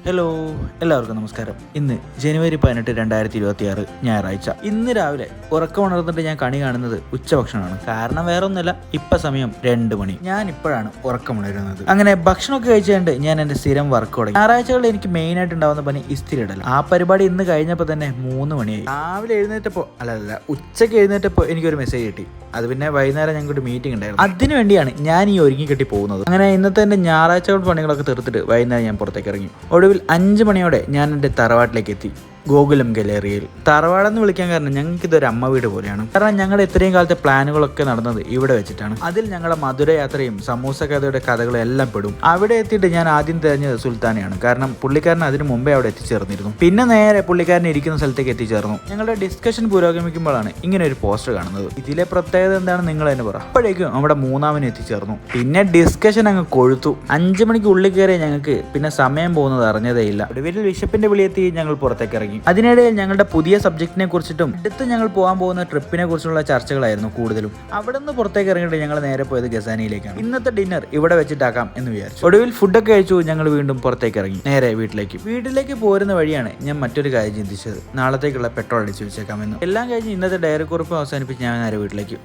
Hello, എല്ലാവർക്കും നമസ്കാരം. ഇന്ന് ജനുവരി 18, 2026 ഞായറാഴ്ച. ഇന്ന് രാവിലെ ഉറക്കമുണർന്നിട്ട് ഞാൻ കണി കാണുന്നത് ഉച്ചഭക്ഷണമാണ്. കാരണം വേറെ ഒന്നുമല്ല, ഇപ്പം സമയം 2 മണി. ഞാൻ ഇപ്പോഴാണ് ഉറക്കമുണരുന്നത്. അങ്ങനെ ഭക്ഷണമൊക്കെ കഴിച്ചുകൊണ്ട് ഞാൻ എൻ്റെ സ്ഥിരം വർക്ക് തുടങ്ങി. ഞായറാഴ്ചകളിൽ എനിക്ക് മെയിനായിട്ട് ഉണ്ടാവുന്ന പണി ഇസ്തിരി ഇടല. ആ പരിപാടി ഇന്ന് കഴിഞ്ഞപ്പോൾ തന്നെ 3 മണിയായി. രാവിലെ എഴുന്നേറ്റപ്പോൾ ഉച്ചയ്ക്ക് എഴുന്നേറ്റപ്പോൾ എനിക്കൊരു മെസ്സേജ് കിട്ടി. അത് പിന്നെ വൈകുന്നേരം ഞങ്ങൾക്ക് മീറ്റിംഗ് ഉണ്ടായിരുന്നു. അതിനു വേണ്ടിയാണ് ഞാൻ ഈ ഒരുങ്ങി കെട്ടി പോകുന്നത്. അങ്ങനെ ഇന്നത്തെ എൻ്റെ ഞായറാഴ്ചകൾ പണികളൊക്കെ തീർത്തിട്ട് വൈകുന്നേരം ഞാൻ പുറത്തേക്ക് ഇറങ്ങി. ഒടുവിൽ 5 മണിയോടെ ഞാൻ എൻ്റെ തറവാട്ടിലേക്ക് എത്തി. ഗോകുലം ഗലേറിയയിൽ. തറവാടെന്ന് വിളിക്കാൻ കാരണം ഞങ്ങൾക്ക് ഇതൊരു അമ്മ വീട് പോലെയാണ്. കാരണം ഞങ്ങളുടെ ഇത്രയും കാലത്തെ പ്ലാനുകളൊക്കെ നടന്നത് ഇവിടെ വെച്ചിട്ടാണ്. അതിൽ ഞങ്ങളുടെ മധുര യാത്രയും സമൂസ കഥയുടെ കഥകളും എല്ലാം പെടും. അവിടെ എത്തിയിട്ട് ഞാൻ ആദ്യം തിരഞ്ഞത് സുൽത്താനെയാണ്. കാരണം പുള്ളിക്കാരൻ അതിന് മുമ്പേ അവിടെ എത്തിച്ചേർന്നിരുന്നു. പിന്നെ നേരെ പുള്ളിക്കാരൻ ഇരിക്കുന്ന സ്ഥലത്തേക്ക് എത്തിച്ചേർന്നു. ഞങ്ങളുടെ ഡിസ്കഷൻ പുരോഗമിക്കുമ്പോഴാണ് ഇങ്ങനെ ഒരു പോസ്റ്റർ കാണുന്നത്. ഇതിലെ പ്രത്യേകത എന്താണ് നിങ്ങൾ തന്നെ പറ. അപ്പോഴേക്കും അവിടെ 3-ാമന് എത്തിച്ചേർന്നു. പിന്നെ ഡിസ്കഷൻ അങ്ങ് കൊഴുത്തു. 5 മണിക്ക് ഉള്ളിൽ കയറിയ ഞങ്ങൾക്ക് പിന്നെ സമയം പോകുന്നത് അറിഞ്ഞതേയില്ല. ഒടുവിൽ വിശപ്പിന്റെ വിളിയെത്തി ഞങ്ങൾ പുറത്തേക്ക് ഇറങ്ങി. അതിനിടയിൽ ഞങ്ങളുടെ പുതിയ സബ്ജക്റ്റിനെ കുറിച്ചിട്ടും അടുത്ത് ഞങ്ങൾ പോകാൻ പോകുന്ന ട്രിപ്പിനെ കുറിച്ചുള്ള ചർച്ചകളായിരുന്നു കൂടുതലും. അവിടെ നിന്ന് പുറത്തേക്ക് ഇറങ്ങിയിട്ട് ഞങ്ങൾ നേരെ പോയത് ഗസാനിയിലേക്കാണ്. ഇന്നത്തെ ഡിന്നർ ഇവിടെ വെച്ചിട്ടാക്കാം എന്ന് വിചാരിച്ചു. ഒടുവിൽ ഫുഡൊക്കെ കഴിച്ചു ഞങ്ങൾ വീണ്ടും പുറത്തേക്ക് ഇറങ്ങി നേരെ വീട്ടിലേക്ക് പോരുന്ന വഴിയാണ് ഞാൻ മറ്റൊരു കാര്യം ചിന്തിച്ചത്. നാളത്തേക്കുള്ള പെട്രോൾ അടിച്ചു വെച്ചേക്കാമെന്ന്. എല്ലാം കഴിഞ്ഞ് ഇന്നത്തെ ഡയറി കുറിപ്പ് അവസാനിപ്പിച്ച് ഞാൻ നേരെ വീട്ടിലേക്ക്.